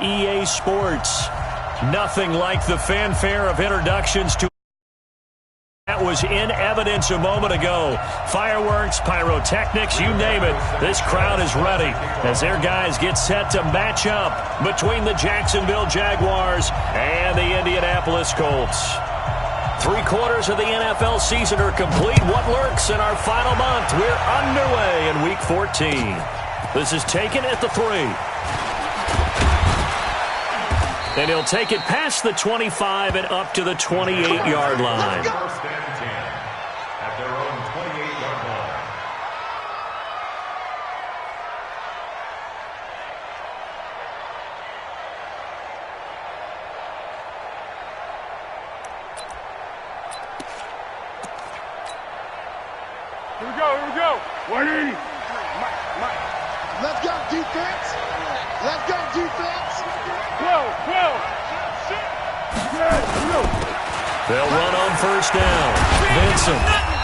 EA Sports. Nothing like the fanfare of introductions to that was in evidence a moment ago. Fireworks, pyrotechnics, you name it. This crowd is ready as their guys get set to match up between the Jacksonville Jaguars and the Indianapolis Colts. 3/4 of the NFL season are complete. What lurks in our final month? We're underway in Week 14. This is taken at the 3. And he'll take it past the 25 and up to the 28-yard line. First and 10 at their own 28-yard line. Here we go. 180. Let's go, defense. Let's go, defense. 12. They'll run on first down. Vincent.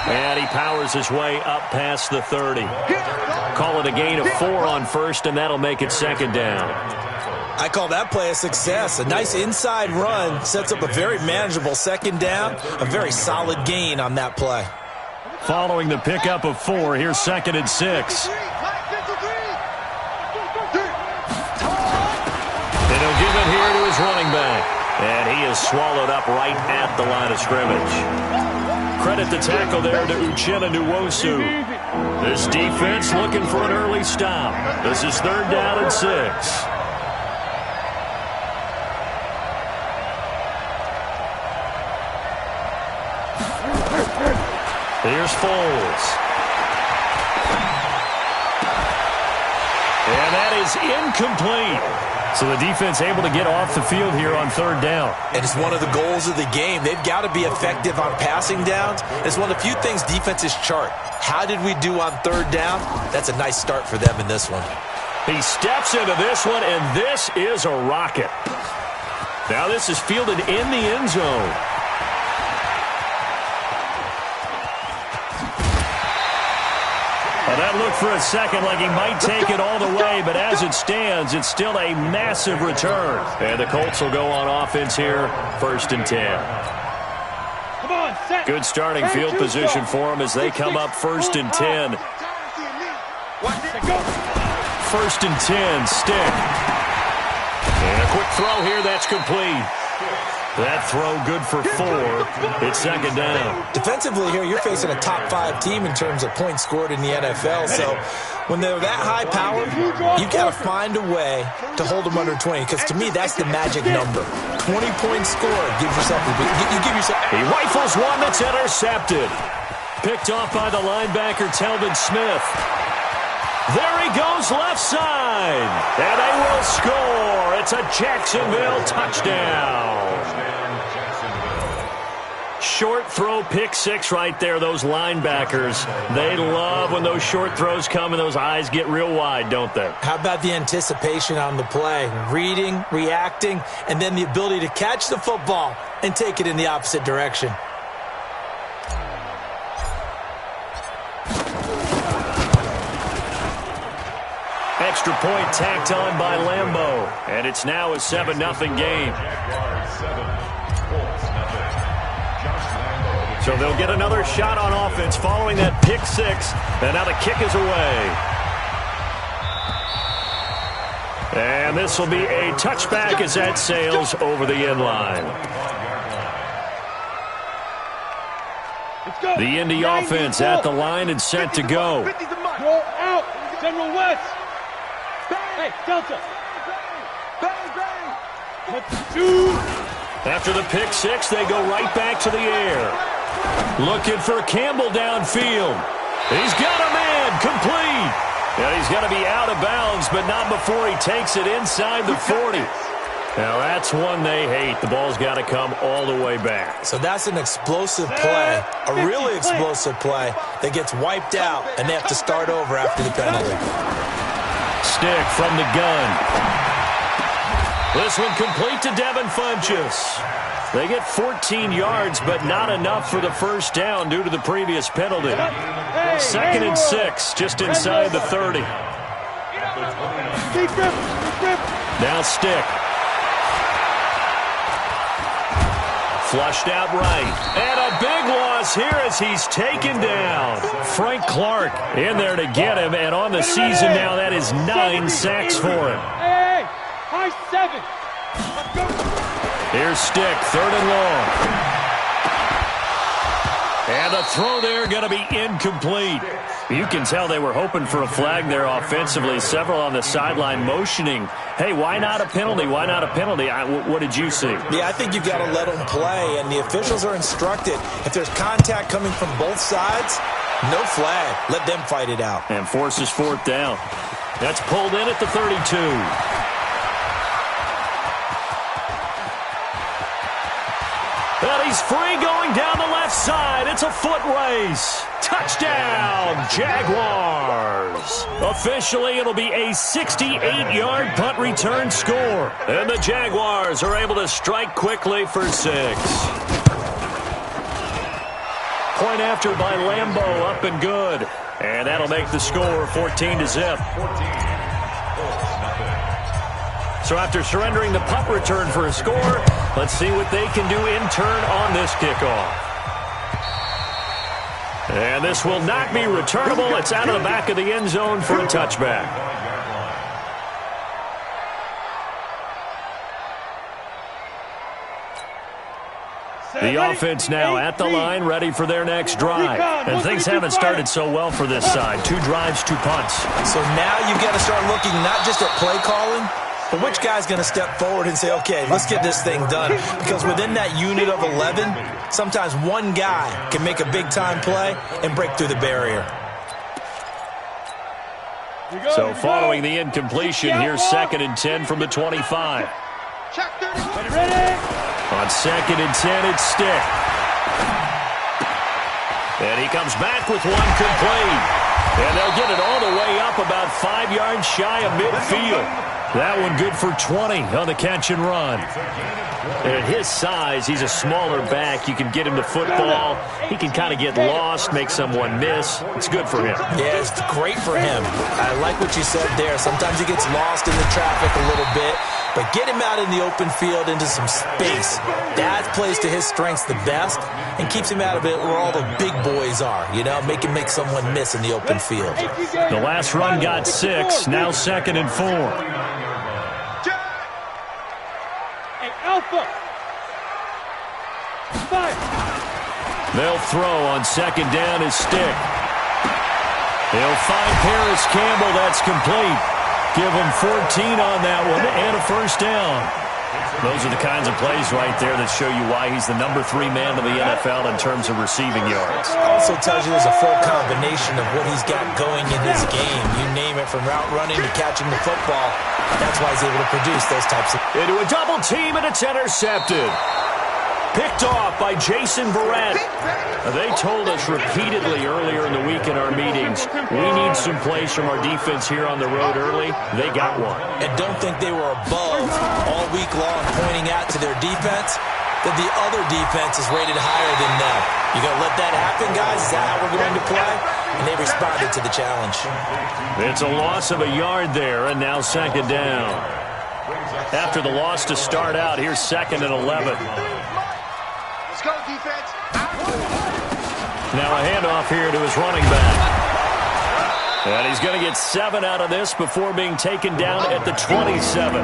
And he powers his way up past the 30. Call it a gain of 4 on first, and that'll make it second down. I call that play a success. A nice inside run sets up a very manageable second down. A very solid gain on that play. Following the pickup of 4, here's 2nd and 6. And he'll give it here to his running back. And he is swallowed up right at the line of scrimmage. Credit the tackle there to Uchenna Nwosu. This defense looking for an early stop. This is 3rd down and 6. Here's Foles. And that is incomplete. So the defense able to get off the field here on 3rd down. And it's one of the goals of the game. They've got to be effective on passing downs. It's one of the few things defenses chart. How did we do on 3rd down? That's a nice start for them in this one. He steps into this one, and this is a rocket. Now this is fielded in the end zone. Well, that looked for a second like he might take it all the way, but as it stands, it's still a massive return. And the Colts will go on offense here, 1st and 10. Come on, set. Good starting field position for them as they come up 1st and 10. 1st and 10, Stick. And a quick throw here, that's complete. That throw good for 4. It's 2nd down. Defensively here, you're facing a top 5 team in terms of points scored in the NFL. So when they're that high powered, you've got to find a way to hold them under 20. Because to me, that's the magic number. 20 points scored. Give yourself He rifles one that's intercepted. Picked off by the linebacker, Telvin Smith. There he goes left side. And they will score. It's a Jacksonville touchdown. Short throw, pick 6 right there, those linebackers. They love when those short throws come and those eyes get real wide, don't they? How about the anticipation on the play? Reading, reacting, and then the ability to catch the football and take it in the opposite direction. Extra point tacked on by Lambeau. And it's now a 7-0 game. So they'll get another shot on offense following that pick 6. And now the kick is away. And this will be a touchback as that sails over the end line. The Indy offense at the line and set to go. Go out. General West. Hey, Delta. After the pick 6, they go right back to the air. Looking for Campbell downfield. He's got a man, complete. And he's got to be out of bounds, but not before he takes it inside the 40. Now that's one they hate. The ball's got to come all the way back. So that's an explosive play, a really explosive play that gets wiped out, and they have to start over after the penalty. Stick from the gun. This one complete to Devin Funchess. They get 14 yards, but not enough for the first down due to the previous penalty. 2nd and 6, just inside the 30. Now Stick. Flushed out right. And a big loss here as he's taken down. Frank Clark in there to get him, and on the season now, that is 9 sacks for him. Hey, high 7. Here's Stick, 3rd and long. And the throw there going to be incomplete. You can tell they were hoping for a flag there offensively. Several on the sideline motioning, hey, why not a penalty? Why not a penalty? What did you see? Yeah, I think you've got to let them play, and the officials are instructed. If there's contact coming from both sides, no flag. Let them fight it out. And forces 4th down. That's pulled in at the 32. And he's free going down the left side. It's a foot race. Touchdown, Jaguars. Officially, it'll be a 68-yard punt return score. And the Jaguars are able to strike quickly for 6. Point after by Lambeau, up and good. And that'll make the score 14-0. So after surrendering the punt return for a score, let's see what they can do in turn on this kickoff. And this will not be returnable. It's out of the back of the end zone for a touchback. The offense now at the line, ready for their next drive. And things haven't started so well for this side. 2 drives, 2 punts. So now you've got to start looking not just at play calling, but which guy's going to step forward and say, okay, let's get this thing done? Because within that unit of 11, sometimes one guy can make a big-time play and break through the barrier. So following the incompletion, here's 2nd and 10 from the 25. Ready? On 2nd and 10, it's Stick. And he comes back with one complete. And they'll get it all the way up about 5 yards shy of midfield. That one good for 20 on the catch and run. And at his size, he's a smaller back. You can get him the football. He can kind of get lost, make someone miss. It's good for him. Yeah, it's great for him. I like what you said there. Sometimes he gets lost in the traffic a little bit. But get him out in the open field into some space. That plays to his strengths the best and keeps him out of it where all the big boys are. You know, make someone miss in the open field. The last run got 6. Now 2nd and 4. Hey, Alpha. 5. They'll throw on 2nd down his Stick. He'll find Paris Campbell. That's complete. Give him 14 on that one and a first down. Those are the kinds of plays right there that show you why he's the number 3 man in the NFL in terms of receiving yards. Also tells you there's a full combination of what he's got going in his game. You name it, from route running to catching the football. That's why he's able to produce those types of... Into a double team, and it's intercepted. Picked off by Jason Verrett. They told us repeatedly earlier in the week in our meetings, we need some plays from our defense here on the road early. They got one. And don't think they were above all week long pointing out to their defense that the other defense is rated higher than them. You going to let that happen, guys? Is that how we're going to play? And they responded to the challenge. It's a loss of a yard there, and now 2nd down. After the loss to start out, here's 2nd and 11. Let's go, defense. Now a handoff here to his running back. And he's going to get 7 out of this before being taken down at the 27.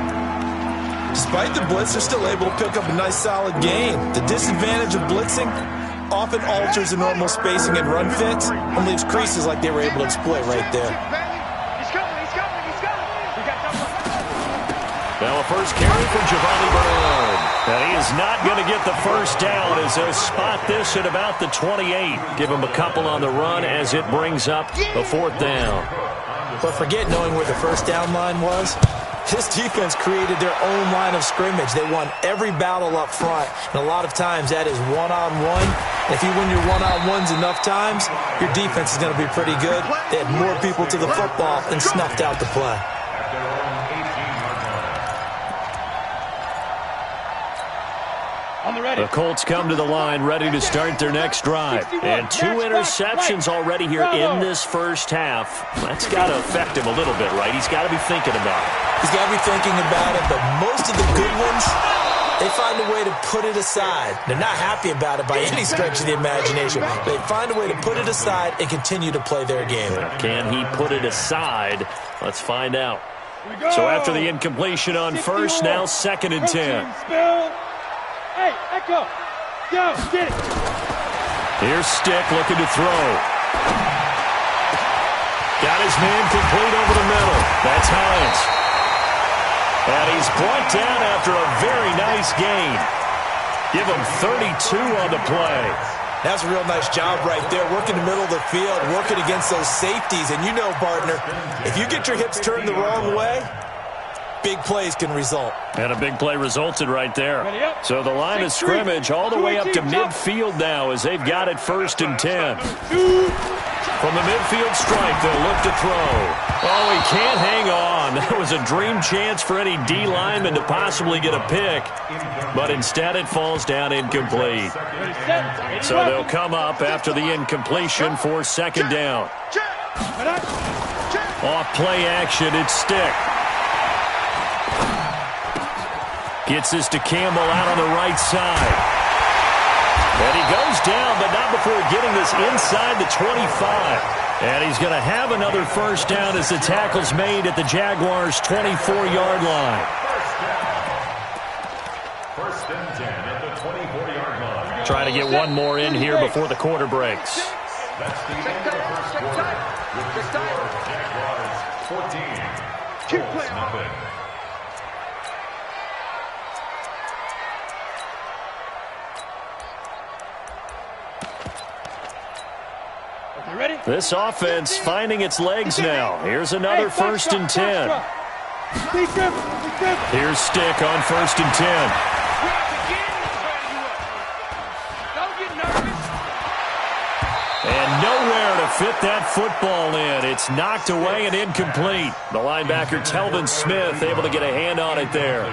Despite the blitz, they're still able to pick up a nice, solid gain. The disadvantage of blitzing often alters the normal spacing and run fits and leaves creases like they were able to exploit right there. He's coming, he's coming, he's coming. We got Now a first carry from Giovanni Bernard. And he is not going to get the first down as they'll spot this at about the 28. Give him a couple on the run as it brings up a 4th down. But forget knowing where the first down line was. This defense created their own line of scrimmage. They won every battle up front, and a lot of times that is one-on-one. If you win your one-on-ones enough times, your defense is going to be pretty good. They had more people to the football and snuffed out the play. The Colts come to the line ready to start their next drive. And 2 interceptions already here in this first half. That's got to affect him a little bit, right? He's got to be thinking about it. He's got to be thinking about it, but most of the good ones They find a way to put it aside. They're not happy about it by any stretch of the imagination. They find a way to put it aside and continue to play their game. Can he put it aside? Let's find out. So after the incompletion on first, now 2nd and 10. Hey, Echo. Go, get it. Here's Stick looking to throw. Got his man complete over the middle. That's Hines. And he's brought down after a very nice gain. Give him 32 on the play. That's a real nice job right there, working the middle of the field, working against those safeties. And you know, partner, if you get your hips turned the wrong way, big plays can result. And a big play resulted right there. So the line of scrimmage all the way up to midfield now as they've got it 1st and 10. From the midfield stripe, they'll look to throw. Oh, he can't hang on. That was a dream chance for any D lineman to possibly get a pick. But instead it falls down incomplete. So they'll come up after the incompletion for 2nd down. Off play action, it's Stick. Gets this to Campbell out on the right side. And he goes down, but not before getting this inside the 25. And he's going to have another 1st down as the tackle's made at the Jaguars' 24-yard line. 1st and 10 at the 24-yard line. Trying to get one more in here before the quarter breaks. That's the end of the first quarter. With the score, Jaguars 14, Colts nothing. This offense finding its legs now. Here's another 1st and 10. Here's Stick on 1st and 10. And nowhere to fit that football in. It's knocked away and incomplete. The linebacker, Telvin Smith, able to get a hand on it there.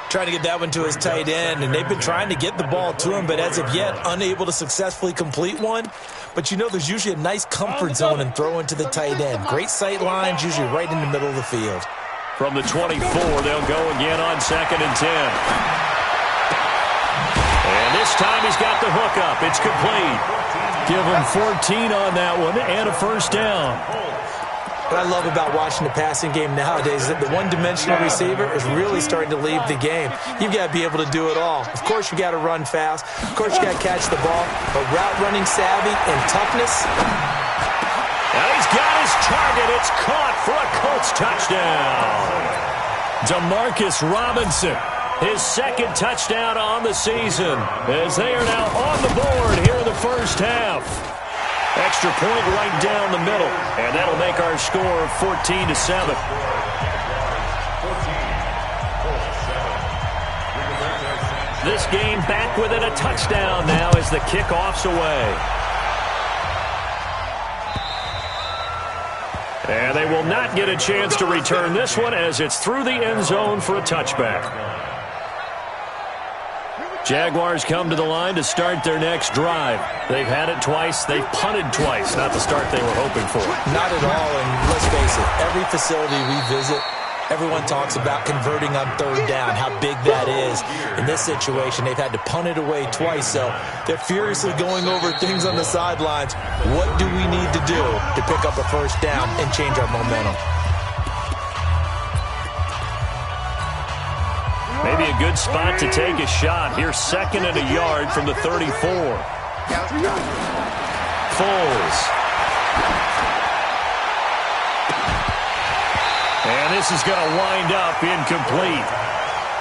Trying to get that one to his tight end, and they've been trying to get the ball to him, but as of yet, unable to successfully complete one. But you know, there's usually a nice comfort zone in throwing to the tight end. Great sight lines, usually right in the middle of the field. From the 24, they'll go again on 2nd and 10. And this time he's got the hook up. It's complete. Give him 14 on that one and a 1st down. What I love about watching the passing game nowadays is that the one-dimensional receiver is really starting to leave the game. You've got to be able to do it all. Of course, you got to run fast. Of course, you got to catch the ball. But route running savvy and toughness. Now he's got his target. It's caught for a Colts touchdown. Demarcus Robinson, his 2nd touchdown on the season, as they are now on the board here in the 1st half. Extra point right down the middle, and that'll make our score 14-7. This game back within a touchdown now as the kickoff's away. And they will not get a chance to return this one as it's through the end zone for a touchback. Jaguars come to the line to start their next drive. They've had it twice. They've punted twice. Not the start they were hoping for. Not at all, and let's face it, every facility we visit, everyone talks about converting on 3rd down, how big that is. In this situation, they've had to punt it away twice, so they're furiously going over things on the sidelines. What do we need to do to pick up a 1st down and change our momentum? Maybe a good spot to take a shot. Here's 2nd and a yard from the 34. Foles. And this is going to wind up incomplete.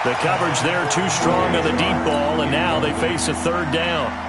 The coverage there too strong on the deep ball, and now they face a 3rd down.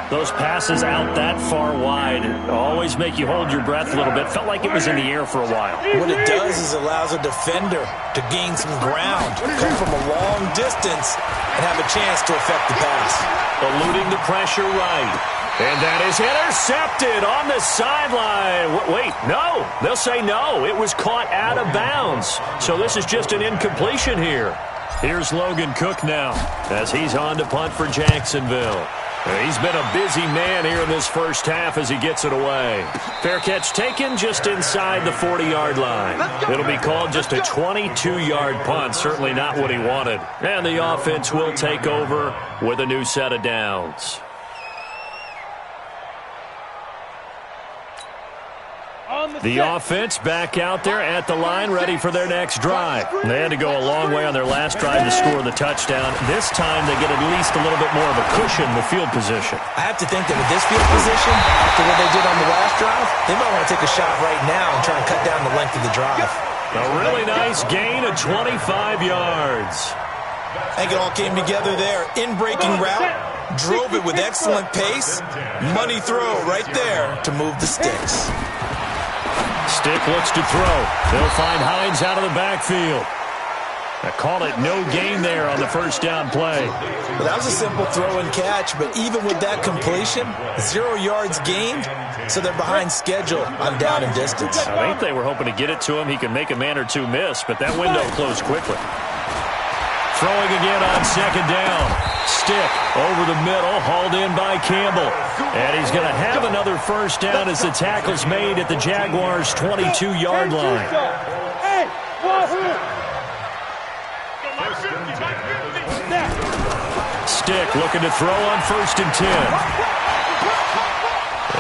Those passes out that far wide always make you hold your breath a little bit. Felt like it was in the air for a while. What it does is allows a defender to gain some ground, come from a long distance, and have a chance to affect the pass. Eluding the pressure right. And that is intercepted on the sideline. Wait, no. They'll say no. It was caught out of bounds. So this is just an incompletion here. Here's Logan Cook now as he's on to punt for Jacksonville. He's been a busy man here in this first half as he gets it away. Fair catch taken just inside the 40-yard line. It'll be called just a 22-yard punt. Certainly not what he wanted. And the offense will take over with a new set of downs. The offense back out there at the line, ready for their next drive. They had to go a long way on their last drive to score the touchdown. This time they get at least a little bit more of a cushion with field position. I have to think that with this field position, after what they did on the last drive, they might want to take a shot right now and try and cut down the length of the drive. A really nice gain of 25 yards. I think it all came together there. In-breaking route, drove it with excellent pace. Money throw right there to move the sticks. Stick looks to throw. They'll find Hines out of the backfield. I call it no gain there on the first down play. Well, that was a simple throw and catch, but even with that completion, 0 yards gained, so they're behind schedule on down and distance. I think they were hoping to get it to him. He could make a man or two miss, but that window closed quickly. Throwing again on second down. Stick over the middle, hauled in by Campbell. And he's going to have another first down as the tackle's made at the Jaguars' 22-yard line. Stick looking to throw on 1st and 10.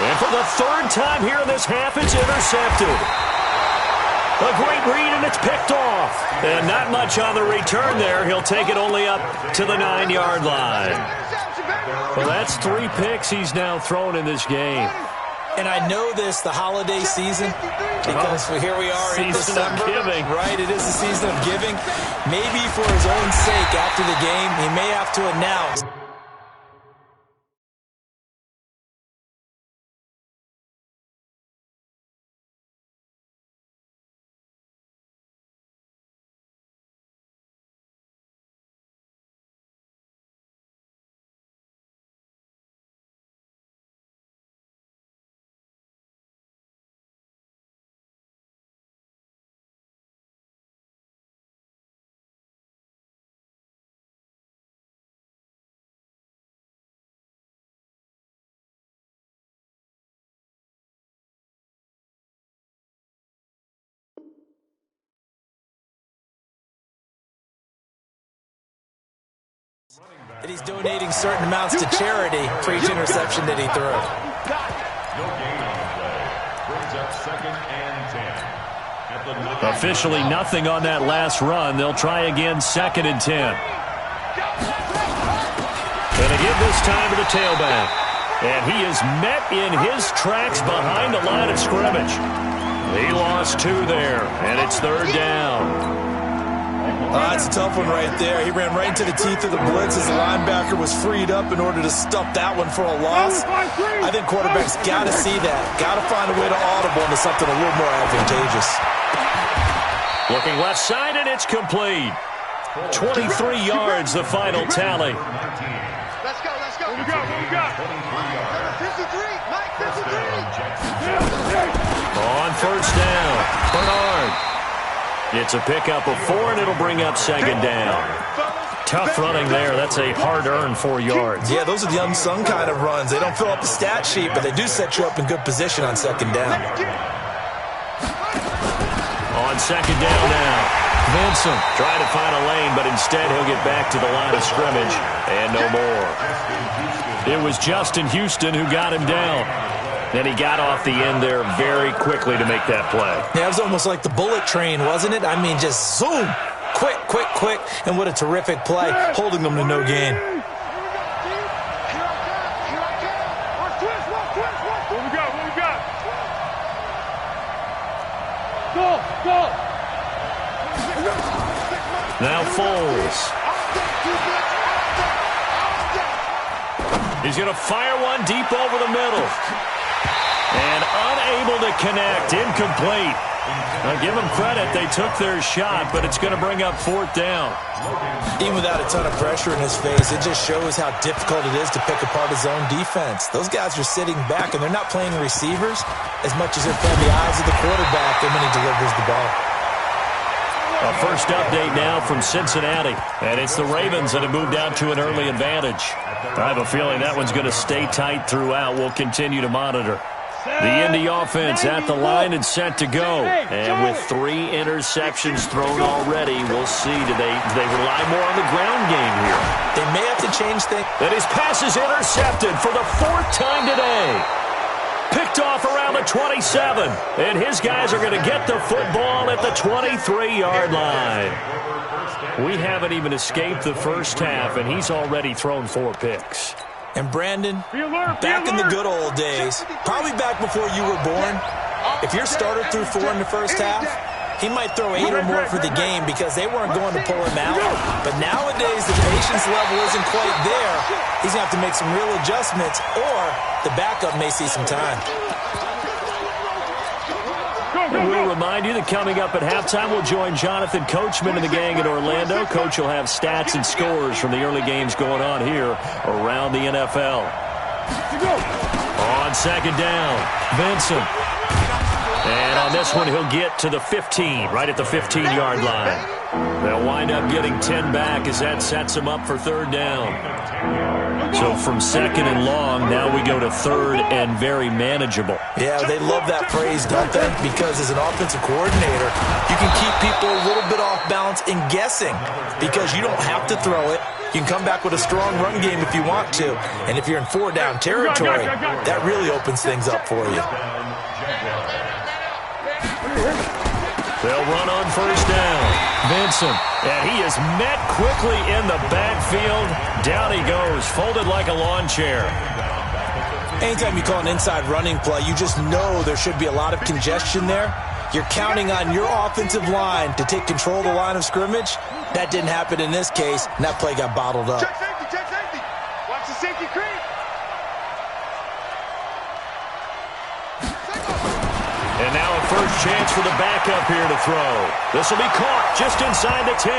And for the third time here in this half, it's intercepted. A great read, and it's picked off. And not much on the return there. He'll take it only up to the 9-yard line. Well, that's 3 picks he's now thrown in this game. And I know this, the holiday season, because here we are in December. Giving. Right, it is the season of giving. Maybe for his own sake after the game, he may have to announce. And he's donating certain amounts to charity for each interception that he threw. No gain on the play. Brings up 2nd and 10. Officially nothing on that last run. They'll try again 2nd and 10. And again this time to the tailback. And he is met in his tracks behind the line of scrimmage. He lost 2 there, and it's 3rd down. That's a tough one right there. He ran right into the teeth of the blitz as the linebacker was freed up in order to stuff that one for a loss. I think quarterbacks got to see that. Got to find a way to audible into something a little more advantageous. Looking left side, and it's complete. 23 yards, the final tally. Let's go, let's go. What we got? Number 53, Mike 53. On 1st down, Bernard. It's a pickup of 4, and it'll bring up 2nd down. Tough running there. That's a hard-earned 4 yards. Yeah, those are the unsung kind of runs. They don't fill up the stat sheet, but they do set you up in good position on 2nd down. On 2nd down now, Vincent trying to find a lane, but instead he'll get back to the line of scrimmage, and no more. It was Justin Houston who got him down. And he got off the end there very quickly to make that play. Yeah, it was almost like the bullet train, wasn't it? I mean, just zoom, quick, quick, quick, and what a terrific play, holding them to no gain. What we got? Go! Now Foles. He's going to fire one deep over the middle. And unable to connect, incomplete. Now give them credit, they took their shot, but it's going to bring up 4th down. Even without a ton of pressure in his face, it just shows how difficult it is to pick apart his own defense. Those guys are sitting back, and they're not playing receivers as much as they're playing the eyes of the quarterback and when he delivers the ball. A first update now from Cincinnati. And it's the Ravens that have moved out to an early advantage. I have a feeling that one's going to stay tight throughout. We'll continue to monitor. The Indy offense at the line and set to go. And with 3 interceptions thrown already, we'll see. Do they rely more on the ground game here? They may have to change things. And his pass is intercepted for the 4th time today. Picked off around the 27. And his guys are going to get the football at the 23-yard line. We haven't even escaped the first half, and he's already thrown 4 picks. And Brandon, back in the good old days, probably back before you were born, if your starter threw 4 in the first half, he might throw 8 or more for the game because they weren't going to pull him out. But nowadays, the patience level isn't quite there. He's going to have to make some real adjustments, or the backup may see some time. We'll remind you that coming up at halftime, we'll join Jonathan Coachman and the gang in Orlando. Coach will have stats and scores from the early games going on here around the NFL. On second down, Vincent. And on this one, he'll get to the 15, right at the 15-yard line. They'll wind up getting 10 back as that sets them up for 3rd down. So from 2nd and long, now we go to 3rd and very manageable. Yeah, they love that phrase, don't they? Because as an offensive coordinator, you can keep people a little bit off balance and guessing because you don't have to throw it. You can come back with a strong run game if you want to. And if you're in 4-down territory, that really opens things up for you. They'll run on 1st down. Vincent, and he is met quickly in the backfield. Down he goes, folded like a lawn chair. Anytime you call an inside running play, you just know there should be a lot of congestion there. You're counting on your offensive line to take control of the line of scrimmage. That didn't happen in this case, and that play got bottled up. Check safety, check safety. Watch the safety creep. And now a first chance for the backup here to throw. This will be caught just inside the 10.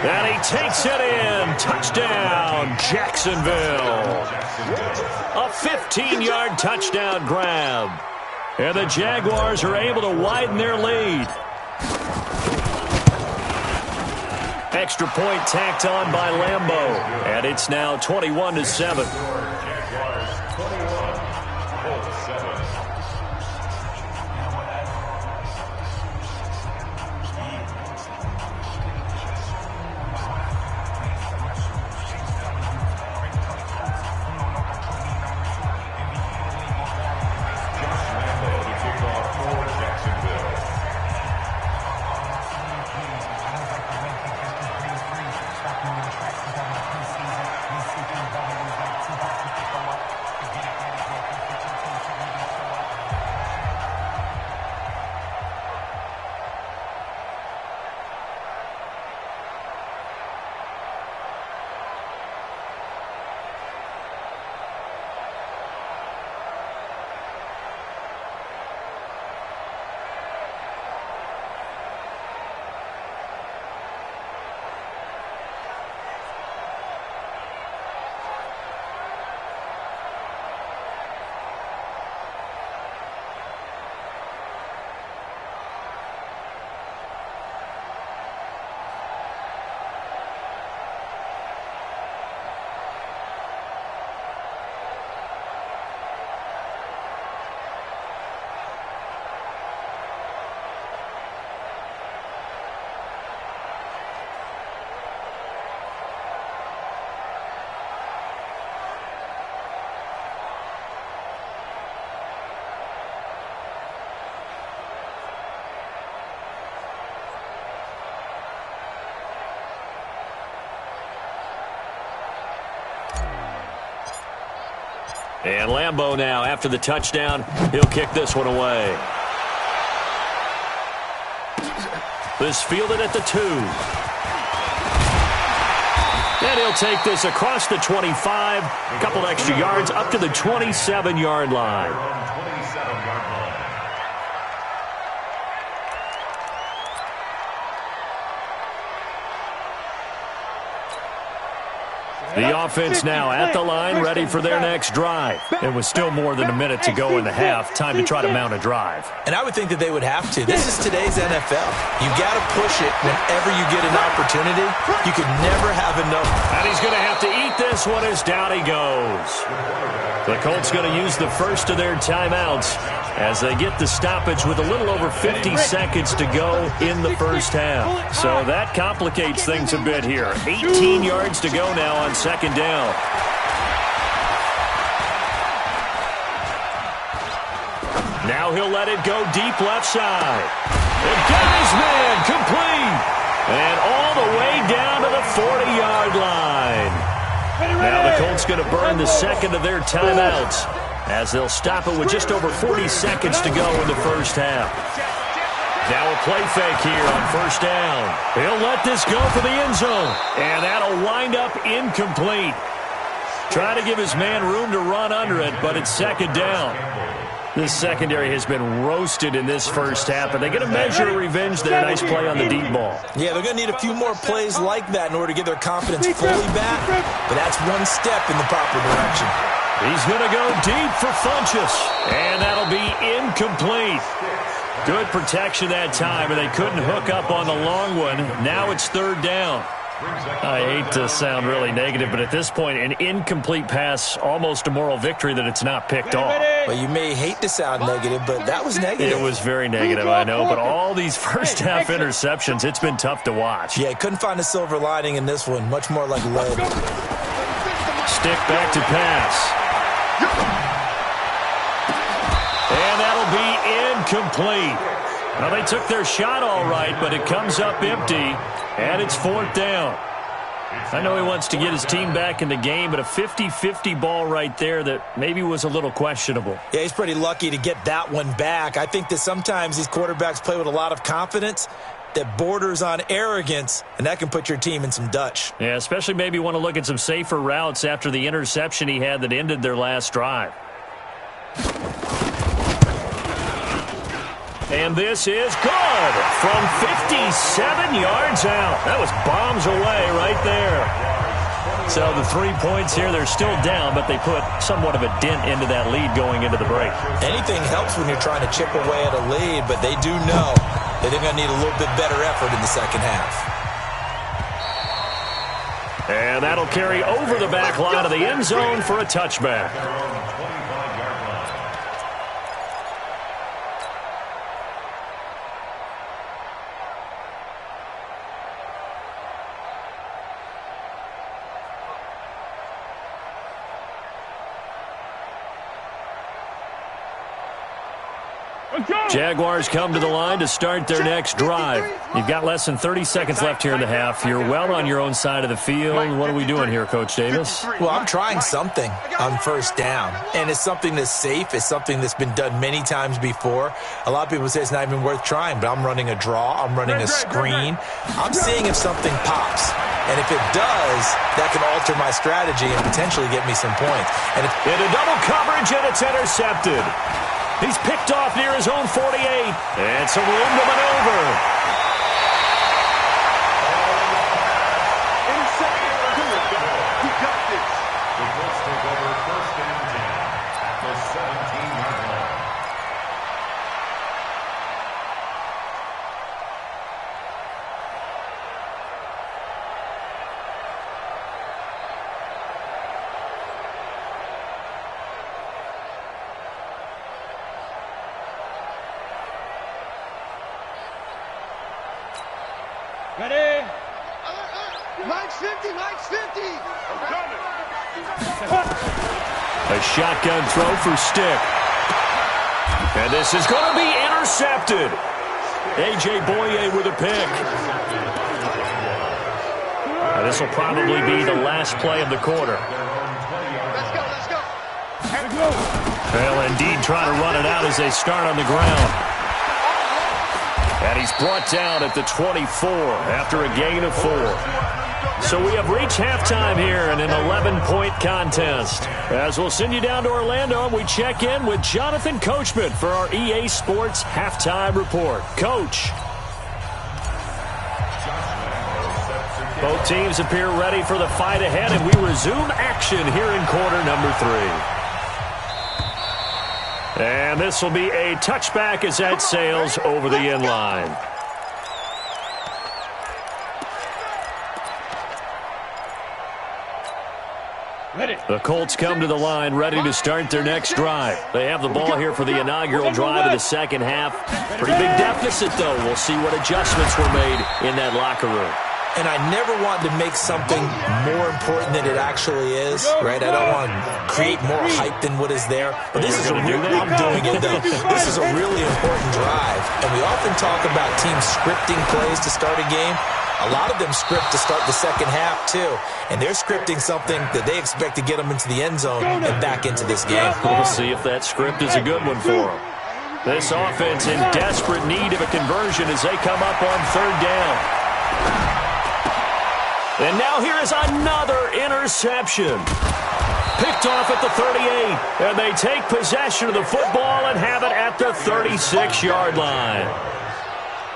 And he takes it in. Touchdown, Jacksonville. A 15-yard touchdown grab. And the Jaguars are able to widen their lead. Extra point tacked on by Lambeau. And it's now 21-7. And Lambeau now, after the touchdown, he'll kick this one away. This fielded at the 2. And he'll take this across the 25, a couple extra yards, up to the 27-yard line. The offense now at the line, ready for their next drive. It was still more than a minute to go in the half. Time to try to mount a drive. And I would think that they would have to. This is today's NFL. You got to push it whenever you get an opportunity. You could never have enough. And he's going to have to eat this one as down he goes. The Colts going to use the first of their timeouts as they get the stoppage with a little over 50 seconds to go in the first half. So that complicates things a bit here. 18 yards to go now on second down. Now he'll let it go deep left side. The guy's man complete. And all the way down to the 40-yard line. Now the Colts going to burn the second of their timeouts as they'll stop it with just over 40 seconds to go in the first half. Now a play fake here on first down. He'll let this go for the end zone. And that'll wind up incomplete. Try to give his man room to run under it, but it's second down. This secondary has been roasted in this first half, and they're going to measure revenge there. Nice play on the deep ball. Yeah, they're going to need a few more plays like that in order to get their confidence fully back, but that's one step in the proper direction. He's going to go deep for Funchess, and that'll be incomplete. Good protection that time, and they couldn't hook up on the long one. Now it's third down. I hate to sound really negative, but at this point, an incomplete pass, almost a moral victory that it's not picked off. Well, you may hate to sound negative, but that was negative. It was very negative, I know, but all these first-half interceptions, it's been tough to watch. Yeah, couldn't find a silver lining in this one, much more like lead. Stick back to pass. And that'll be incomplete. Now, they took their shot all right, but it comes up empty, and it's fourth down. I know he wants to get his team back in the game, but a 50-50 ball right there that maybe was a little questionable. Yeah, he's pretty lucky to get that one back. I think that sometimes these quarterbacks play with a lot of confidence that borders on arrogance, and that can put your team in some Dutch. Yeah, especially maybe want to look at some safer routes after the interception he had that ended their last drive. And this is good from 57 yards out. That was bombs away right there. So the 3 points here, they're still down, but they put somewhat of a dent into that lead going into the break. Anything helps when you're trying to chip away at a lead, but they do know that they're going to need a little bit better effort in the second half. And that'll carry over the back line of the end zone for a touchback. Jaguars come to the line to start their next drive. You've got less than 30 seconds left here in the half. You're well on your own side of the field. What are we doing here, Coach Davis? Well, I'm trying something on first down, and it's something that's safe. It's something that's been done many times before. A lot of people say it's not even worth trying, but I'm running a draw. I'm running a screen. I'm seeing if something pops. And if it does, that can alter my strategy and potentially get me some points. And into double coverage, and it's intercepted. He's picked off near his own 48. And some room to maneuver. You got this. The Colts take over first and 10 at the 17-yard line. Ready? Mike's 50, Mike's 50. I'm coming. A shotgun throw for Stick. And this is going to be intercepted. A.J. Boye with a pick. This will probably be the last play of the quarter. Let's go, let's go. Let's go. They'll indeed try to run it out as they start on the ground. And he's brought down at the 24 after a gain of 4. So we have reached halftime here in an 11-point contest. As we'll send you down to Orlando, and we check in with Jonathan Coachman for our EA Sports Halftime Report. Coach. Both teams appear ready for the fight ahead, and we resume action here in quarter number 3. And this will be a touchback as that sails over the end line. The Colts come to the line ready to start their next drive. They have the ball here for the inaugural drive of the second half. Pretty big deficit, though. We'll see what adjustments were made in that locker room. And I never want to make something more important than it actually is, right? I don't want to create more hype than what is there. But this is I'm doing it, though. This is a really important drive. And we often talk about teams scripting plays to start a game. A lot of them script to start the second half, too. And they're scripting something that they expect to get them into the end zone and back into this game. We'll see if that script is a good one for them. This offense in desperate need of a conversion as they come up on third down. And now here is another interception. Picked off at the 38. And they take possession of the football and have it at the 36-yard line.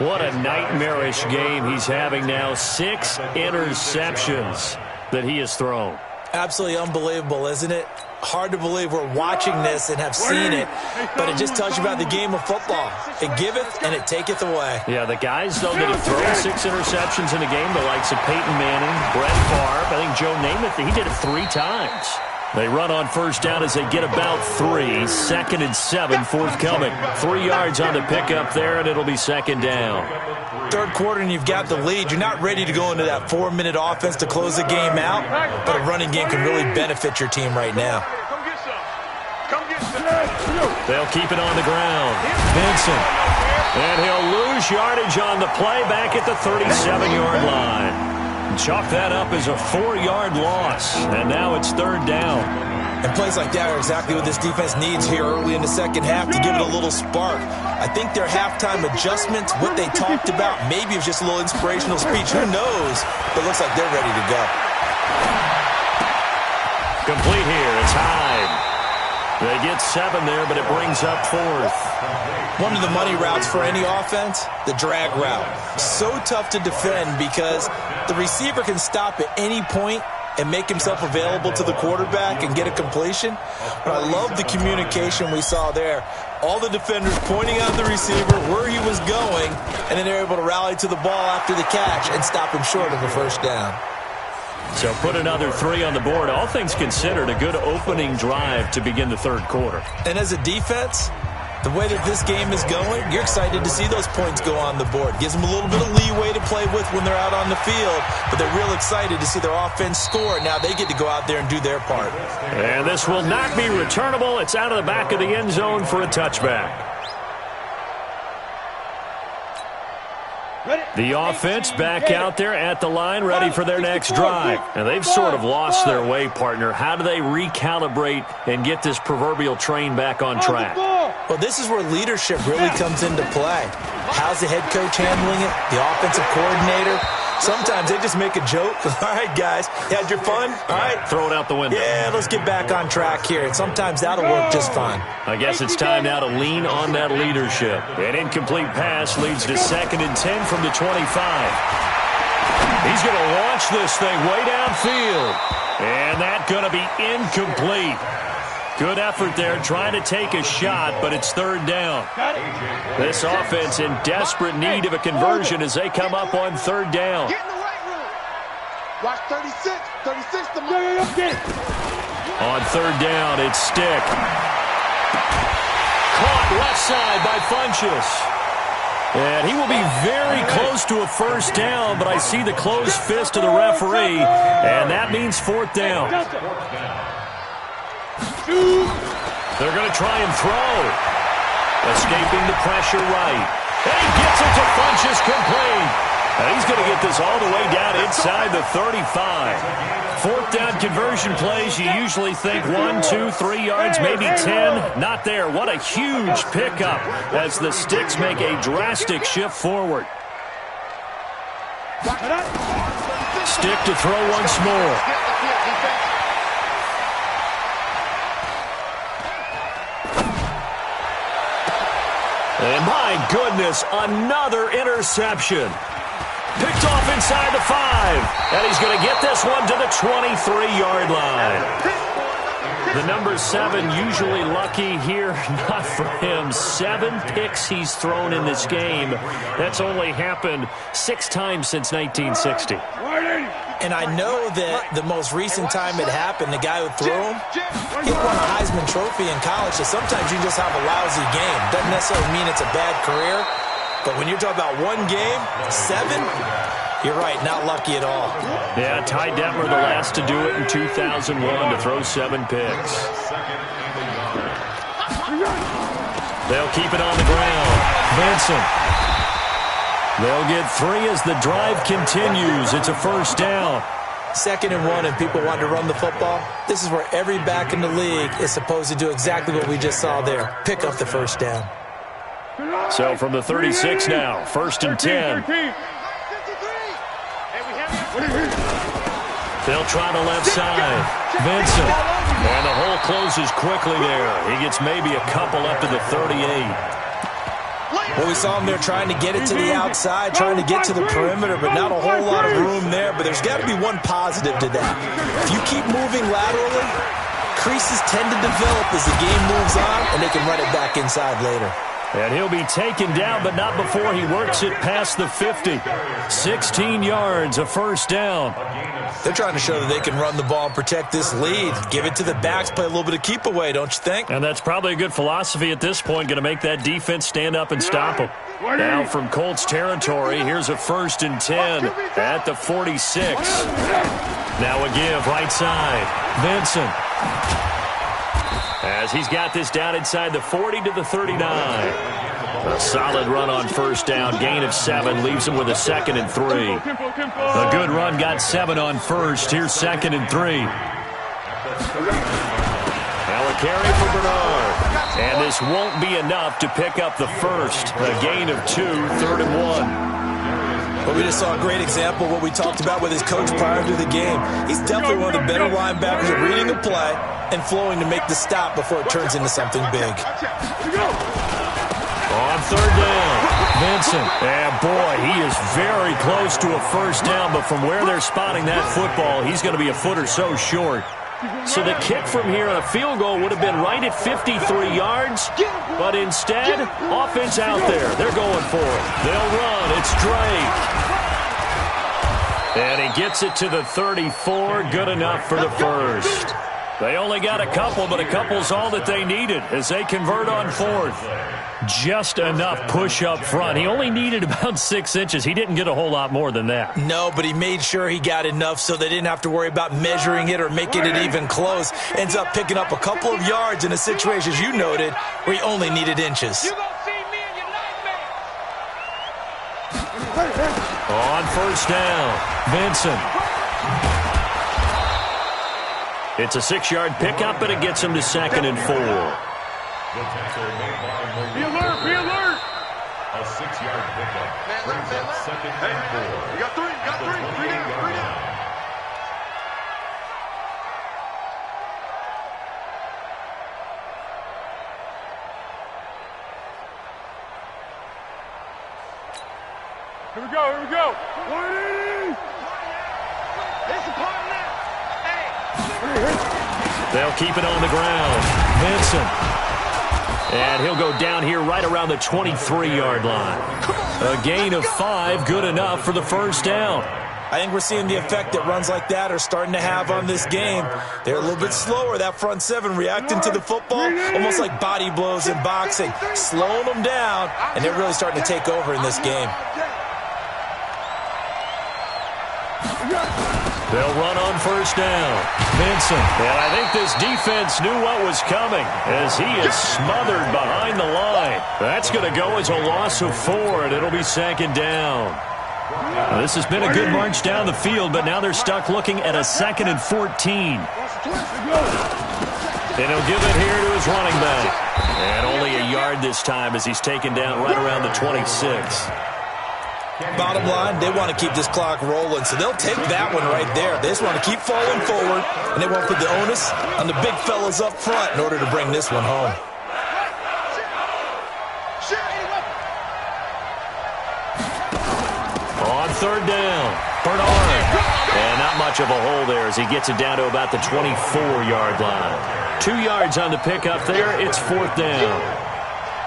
What a nightmarish game he's having now. 6 interceptions that he has thrown. Absolutely unbelievable, isn't it? Hard to believe we're watching this and have seen it, but it just tells you about the game of football. It giveth and it taketh away. Yeah, the guys, though, that have thrown 6 interceptions in a game, the likes of Peyton Manning, Brett Favre, I think Joe Namath, he did it 3 times. They run on first down as they get about 3. 2nd and 7 forthcoming. 3 yards on the pickup there, and it'll be second down. Third quarter and you've got the lead. You're not ready to go into that 4-minute offense to close the game out, but a running game can really benefit your team right now. Come get some. Come get some. They'll keep it on the ground. Vincent. And he'll lose yardage on the play back at the 37-yard line. Chalk that up as a 4-yard loss, and now it's third down. And plays like that are exactly what this defense needs here early in the second half to give it a little spark. I think their halftime adjustments, what they talked about, maybe it was just a little inspirational speech. Who knows? But it looks like they're ready to go. Complete here. It's Hyde. They get 7 there, but it brings up 4th. One of the money routes for any offense, the drag route. So tough to defend because the receiver can stop at any point and make himself available to the quarterback and get a completion. But I love the communication we saw there. All the defenders pointing out the receiver, where he was going, and then they're able to rally to the ball after the catch and stop him short of the first down. So put another 3 on the board. All things considered, a good opening drive to begin the third quarter. And as a defense, the way that this game is going, you're excited to see those points go on the board. Gives them a little bit of leeway to play with when they're out on the field, but they're real excited to see their offense score. Now they get to go out there and do their part. And this will not be returnable. It's out of the back of the end zone for a touchback. The offense back out there at the line, ready for their next drive. And they've sort of lost their way, partner. How do they recalibrate and get this proverbial train back on track? Well, this is where leadership really comes into play. How's the head coach handling it? The offensive coordinator? Sometimes they just make a joke. All right, guys, you had your fun? All right. Throw it out the window. Yeah, let's get back on track here. And sometimes that'll work just fine. I guess it's time now to lean on that leadership. An incomplete pass leads to 2nd and 10 from the 25. He's going to launch this thing way downfield. And that's going to be incomplete. Good effort there, trying to take a shot, but it's third down. This offense in desperate need of a conversion as they come up on third down. Get in the right room. Watch 36. 36 to On third down, it's Stick. Caught left side by Funchess. And he will be very close to a first down, but I see the closed fist of the referee, and that means fourth down. They're going to try and throw. Escaping the pressure right. And he gets it to Funchess complete. And he's going to get this all the way down inside the 35. Fourth down conversion plays, you usually think 1, 2, 3 yards, maybe 10. Not there. What a huge pickup as the Sticks make a drastic shift forward. Stick to throw once more. And my goodness, another interception. Picked off off inside the 5. And he's going to get this one to the 23-yard line. The number 7 usually lucky here, not for him. 7 picks he's thrown in this game. That's only happened 6 times since 1960. And I know that the most recent time it happened, the guy who threw him, he won a Heisman Trophy in college, so sometimes you just have a lousy game. Doesn't necessarily mean it's a bad career, but when you're talking about one game, 7, you're right, not lucky at all. Yeah, Ty Detmer, the last to do it in 2001, to throw 7 picks. They'll keep it on the ground. Benson. They'll get 3 as the drive continues. It's a first down. 2nd and 1, and people want to run the football. This is where every back in the league is supposed to do exactly what we just saw there. Pick up the first down. So from the 36 now, 1st and 10. They'll try the left side. Benson. And the hole closes quickly there. He gets maybe a couple up to the 38. Well, we saw him there trying to get it to the outside, trying to get to the perimeter, but not a whole lot of room there. But there's got to be one positive to that. If you keep moving laterally, creases tend to develop as the game moves on, and they can run it back inside later. And he'll be taken down, but not before he works it past the 50. 16 yards, a first down. They're trying to show that they can run the ball and protect this lead. Give it to the backs, play a little bit of keep away, don't you think? And that's probably a good philosophy at this point, going to make that defense stand up and stop them. Now from Colts territory, here's a 1st and 10 at the 46. Now a give right side. Benson. As he's got this down inside the 40 to the 39. A solid run on first down. Gain of 7 leaves him with a 2nd and 3. A good run got 7 on first. Here's 2nd and 3. Now a carry for Bernard. And this won't be enough to pick up the first. A gain of 2, 3rd and 1. But we just saw a great example of what we talked about with his coach prior to the game. He's definitely one of the better linebackers at reading the play and flowing to make the stop before it turns into something big. On 3rd down, Benson. And boy, he is very close to a first down, but from where they're spotting that football, he's going to be a foot or so short. So the kick from here on a field goal would have been right at 53 yards, but instead, offense out there. They're going for it. They'll run. It's Drake. And he gets it to the 34. Good enough for the first. They only got a couple, but a couple's all that they needed as they convert on 4th. Just enough push up front. He only needed about 6 inches. He didn't get a whole lot more than that. No, but he made sure he got enough so they didn't have to worry about measuring it or making it even close. Ends up picking up a couple of yards in a situation, as you noted, where he only needed inches. On first down, Benson. It's a 6-yard pickup, but it gets him to 2nd and 4. Be alert, be alert. A 6-yard pickup. Brings up 2nd and 4. You got 3, you got 3. 3 down, 3 down. Here we go, here we go. 180. It's a part now. Hey. They'll keep it on the ground. Benson. And he'll go down here right around the 23-yard line. A gain of 5, good enough for the first down. I think we're seeing the effect that runs like that are starting to have on this game. They're a little bit slower, that front 7, reacting to the football, almost like body blows in boxing, slowing them down, and they're really starting to take over in this game. They'll run on first down. Benson. And I think this defense knew what was coming as he is smothered behind the line. That's going to go as a loss of 4, and it'll be 2nd down. Now, this has been a good march down the field, but now they're stuck looking at a 2nd and 14. And he'll give it here to his running back. And only a yard this time as he's taken down right around the 26. Bottom line, they want to keep this clock rolling, so they'll take that one right there. They just want to keep falling forward, and they want to put the onus on the big fellas up front in order to bring this one home. third down. Bernard. And not much of a hole there as he gets it down to about the 24-yard line. 2 yards on the pickup there. It's fourth down.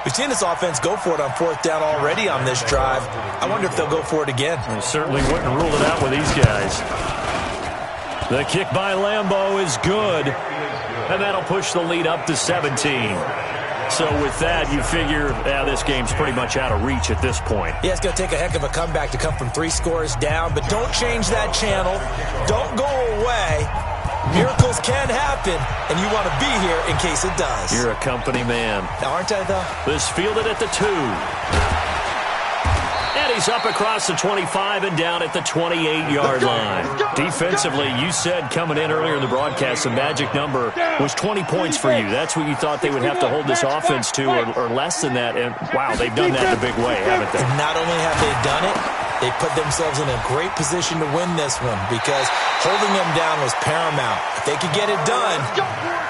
We've seen this offense go for it on fourth down already on this drive. I wonder if they'll go for it again. I certainly wouldn't rule it out with these guys. The kick by Lambeau is good. And that'll push the lead up to 17. So with that, you figure this game's pretty much out of reach at this point. Yeah, it's going to take a heck of a comeback to come from 3 scores down, but don't change that channel. Don't go away. Miracles can happen, and you want to be here in case it does. You're a company man. Aren't I, though? This fielded at the 2. And he's up across the 25 and down at the 28-yard line. Defensively, you said coming in earlier in the broadcast, the magic number was 20 points for you. That's what you thought they would have to hold this offense to, or less than that. And, wow, they've done that in a big way, haven't they? And not only have they done it, they put themselves in a great position to win this one because holding them down was paramount. If they could get it done,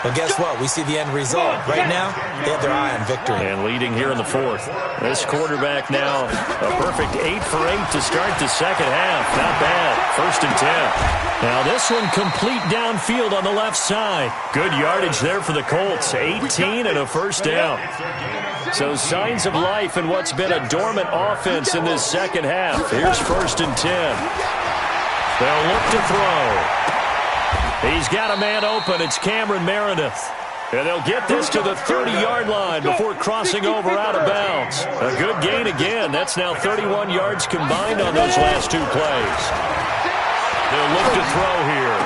well, guess what? We see the end result. Right now, they have their eye on victory. And leading here in the fourth. This quarterback now a perfect 8 for 8 to start the second half. Not bad. First and 10. Now this one complete downfield on the left side. Good yardage there for the Colts. 18 and a first down. So signs of life in what's been a dormant offense in this second half. Here's first and 10. They'll look to throw. He's got a man open. It's Cameron Meredith. And they'll get this to the 30-yard line before crossing over out of bounds. A good gain again. That's now 31 yards combined on those last 2 plays. They'll look to throw here.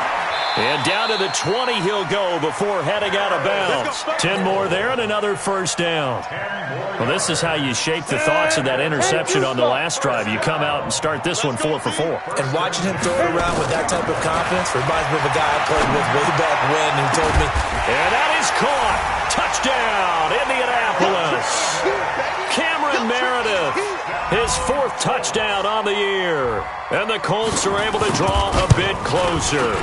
And down to the 20 he'll go before heading out of bounds. 10 more there and another first down. Well, this is how you shake the thoughts of that interception on the last drive. You come out and start this one 4 for 4. And watching him throw it around with that type of confidence reminds me of a guy I played with way back when who told me, and that is caught. Touchdown, Indianapolis. Cameron Meredith, his 4th touchdown on the year. And the Colts are able to draw a bit closer.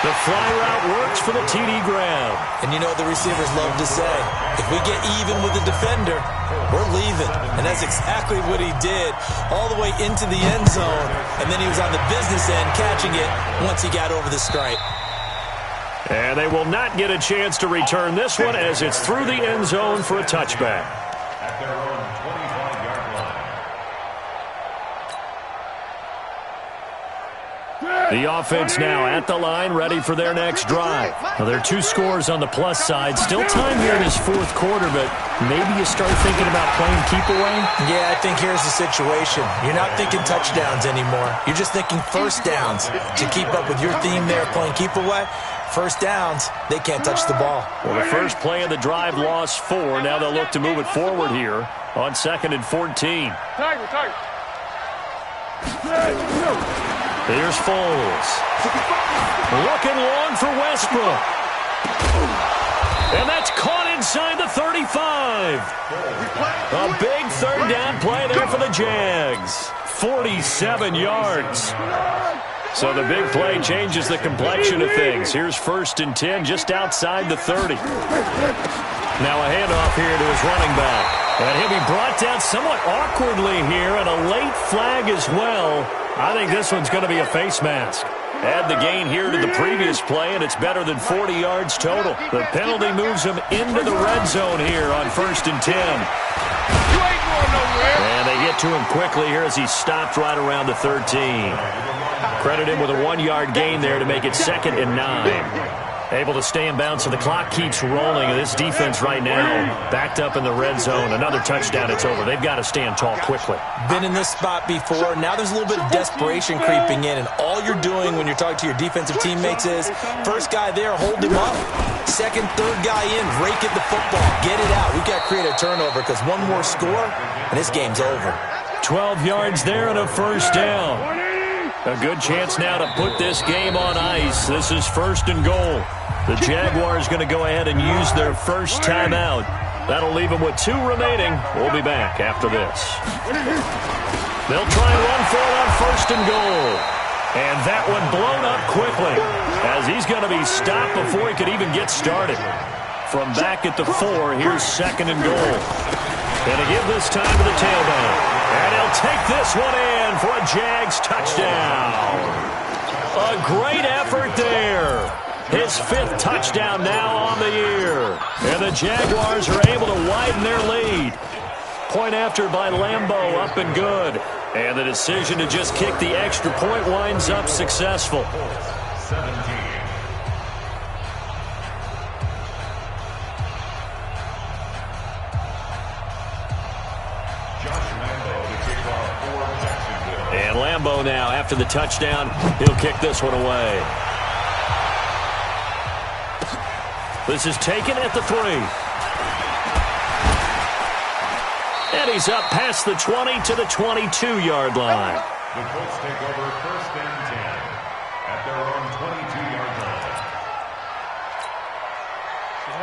The fly route works for the TD grab. And you know what the receivers love to say? If we get even with the defender, we're leaving. And that's exactly what he did all the way into the end zone. And then he was on the business end catching it once he got over the stripe. And they will not get a chance to return this one as it's through the end zone for a touchback. At their own 25-yard line. The offense now at the line, ready for their next drive. Now, there are 2 scores on the plus side. Still time here in this 4th quarter, but maybe you start thinking about playing keep away? Yeah, I think here's the situation. You're not thinking touchdowns anymore. You're just thinking first downs. To keep up with your theme there, playing keep away, first downs, they can't touch the ball. Well, the first play of the drive lost 4. Now they'll look to move it forward here on 2nd and 14. Tiger. Here's Foles. Looking long for Westbrook. And that's caught inside the 35. A big 3rd down play there for the Jags. 47 yards. So the big play changes the complexion of things. Here's 1st and 10 just outside the 30. Now a handoff here to his running back. And he'll be brought down somewhat awkwardly here, and a late flag as well. I think this one's going to be a face mask. Add the gain here to the previous play, and it's better than 40 yards total. The penalty moves him into the red zone here on 1st and 10. And they get to him quickly here as he stopped right around the 13. Credit him with a 1-yard gain there to make it 2nd and 9. Able to stay in bounds, so the clock keeps rolling. And this defense right now backed up in the red zone. Another touchdown, it's over. They've got to stand tall quickly. Been in this spot before. Now there's a little bit of desperation creeping in. And all you're doing when you're talking to your defensive teammates is, first guy there, hold him up. 2nd, 3rd guy in, rake at the football. Get it out. We've got to create a turnover because one more score, and this game's over. 12 yards there and a first down. A good chance now to put this game on ice. This is 1st and goal. The Jaguars going to go ahead and use their first timeout. That'll leave them with 2 remaining. We'll be back after this. They'll try and run for it on 1st and goal. And that one blown up quickly as he's going to be stopped before he could even get started. From back at the 4, here's 2nd and goal. Going to give this time to the tailback. And he'll take this one in in for a Jags touchdown. A great effort there. His 5th touchdown now on the year. And the Jaguars are able to widen their lead. Point after by Lambeau, up and good. And the decision to just kick the extra point winds up successful. 17. And Lambeau now, after the touchdown, he'll kick this one away. This is taken at the 3. And he's up past the 20 to the 22-yard line. The Colts take over 1st and 10 at their own 22-yard line.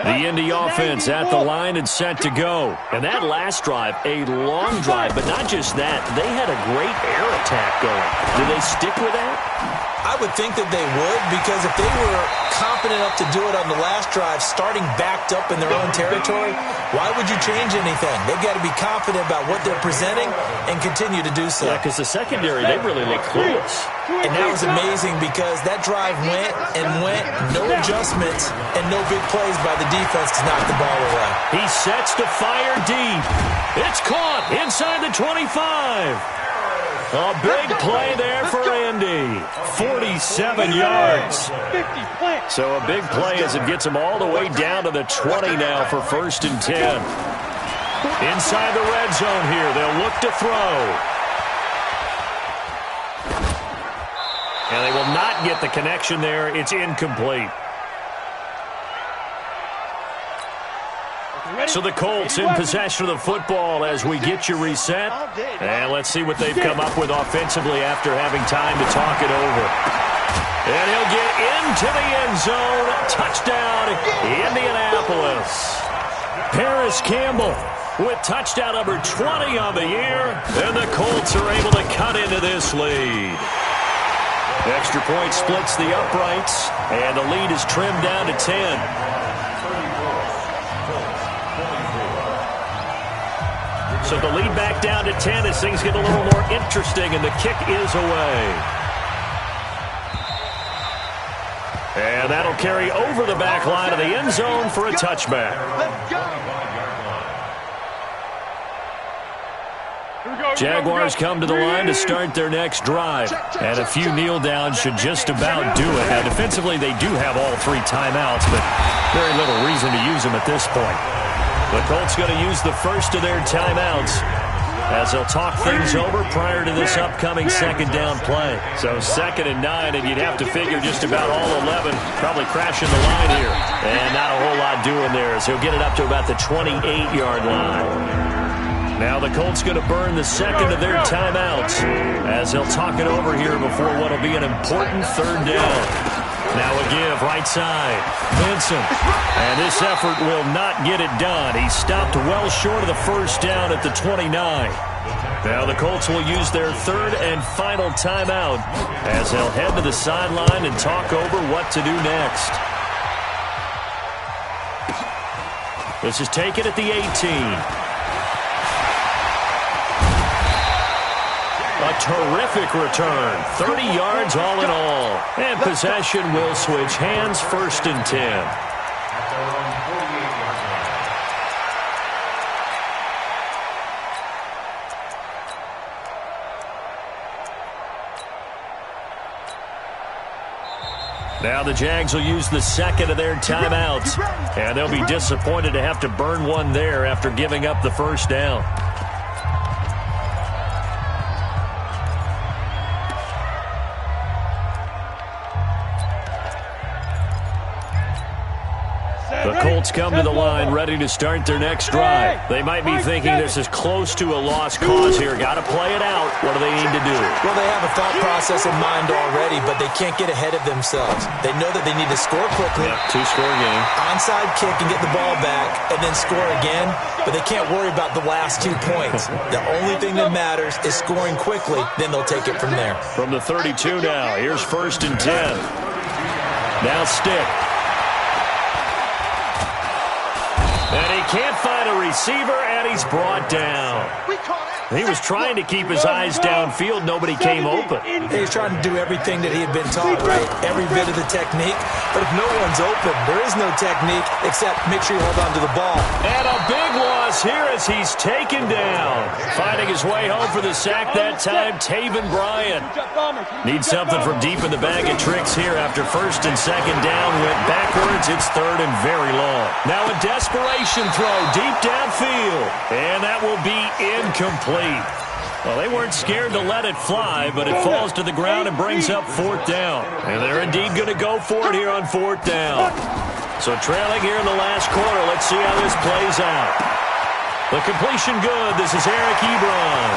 The Indy offense at the line and set to go. And that last drive, a long drive, but not just that. They had a great air attack going. Do they stick with that? I would think that they would, because if they were confident enough to do it on the last drive, starting backed up in their own territory, why would you change anything? They've got to be confident about what they're presenting and continue to do so. Yeah, because the secondary, they really look clueless. And that was amazing because that drive went and went, no adjustments, and no big plays by the defense to knock the ball away. He sets to fire deep. It's caught inside the 25. A big play there for Indy. 47 yards. So a big play as it gets him all the way down to the 20 now for 1st and 10. Inside the red zone here. They'll look to throw. And they will not get the connection there. It's incomplete. So the Colts in possession of the football as we get you reset. And let's see what they've come up with offensively after having time to talk it over. And he'll get into the end zone. Touchdown, Indianapolis. Paris Campbell with touchdown number 20 on the year. And the Colts are able to cut into this lead. Extra point splits the uprights. And the lead is trimmed down to 10. So the lead back down to 10 as things get a little more interesting, and the kick is away. And that'll carry over the back line of the end zone for a touchback. Jaguars come to the line to start their next drive. And a few kneel downs should just about do it. Now, defensively, they do have all 3 timeouts, but very little reason to use them at this point. The Colts going to use the first of their timeouts as they'll talk things over prior to this upcoming 2nd down play. So 2nd and 9, and you'd have to figure just about all 11 probably crashing the line here. And not a whole lot doing there as he'll get it up to about the 28-yard line. Now the Colts going to burn the 2nd of their timeouts as they'll talk it over here before what will be an important 3rd down. Now a give, right side. Benson. And this effort will not get it done. He stopped well short of the 1st down at the 29. Now the Colts will use their 3rd and final timeout as they'll head to the sideline and talk over what to do next. This is taken at the 18. A terrific return. 30 yards all in all. And possession will switch hands, 1st and 10. Now the Jags will use the 2nd of their timeouts. And they'll be disappointed to have to burn one there after giving up the 1st down. The Colts come to the line ready to start their next drive. They might be thinking this is close to a lost cause here. Got to play it out. What do they need to do? Well, they have a thought process in mind already, but they can't get ahead of themselves. They know that they need to score quickly. Yep, 2-score game. Onside kick and get the ball back and then score again, but they can't worry about the last 2 points. The only thing that matters is scoring quickly, then they'll take it from there. From the 32 now, here's 1st and 10. Now stick. And he can't find a receiver, and he's brought down. He was trying to keep his eyes downfield. Nobody came open. He was trying to do everything that he had been taught, right? Every bit of the technique. But if no one's open, there is no technique except make sure you hold on to the ball. And a big loss here as he's taken down. Finding his way home for the sack that time, Taven Bryan. Needs something from deep in the bag of tricks here after first and second down. Went backwards. It's third and very long. Now a desperation throw deep downfield. And that will be incomplete. Well, they weren't scared to let it fly, but it falls to the ground and brings up fourth down. And they're indeed going to go for it here on fourth down. So trailing here in the last quarter. Let's see how this plays out. The completion good. This is Eric Ebron.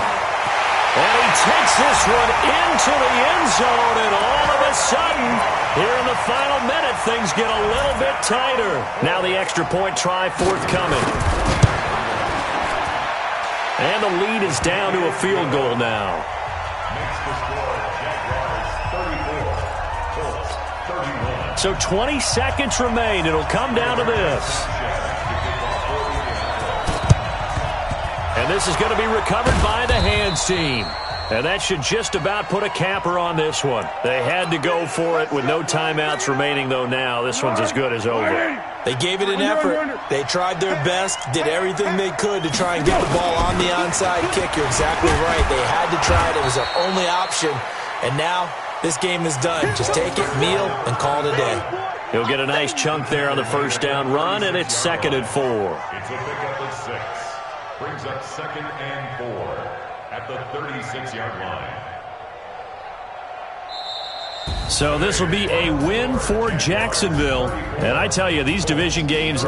And he takes this one into the end zone, and all of a sudden, here in the final minute, things get a little bit tighter. Now the extra point try forthcoming. And the lead is down to a field goal now. Makes the score Jaguars 34, Colts 31. So 20 seconds remain. It'll come down to this. And this is going to be recovered by the hands team. And that should just about put a capper on this one. They had to go for it with no timeouts remaining, though now. This one's as good as over. They gave it an effort. They tried their best, did everything they could to try and get the ball on the onside kick. You're exactly right. They had to try it. It was their only option. And now this game is done. Just take it, kneel, and call it a day. He'll get a nice chunk there on the first down run, and it's 2nd and 4. It's a pickup at 6. Brings up 2nd and 4 at the 36-yard line. So this will be a win for Jacksonville. And I tell you, these division games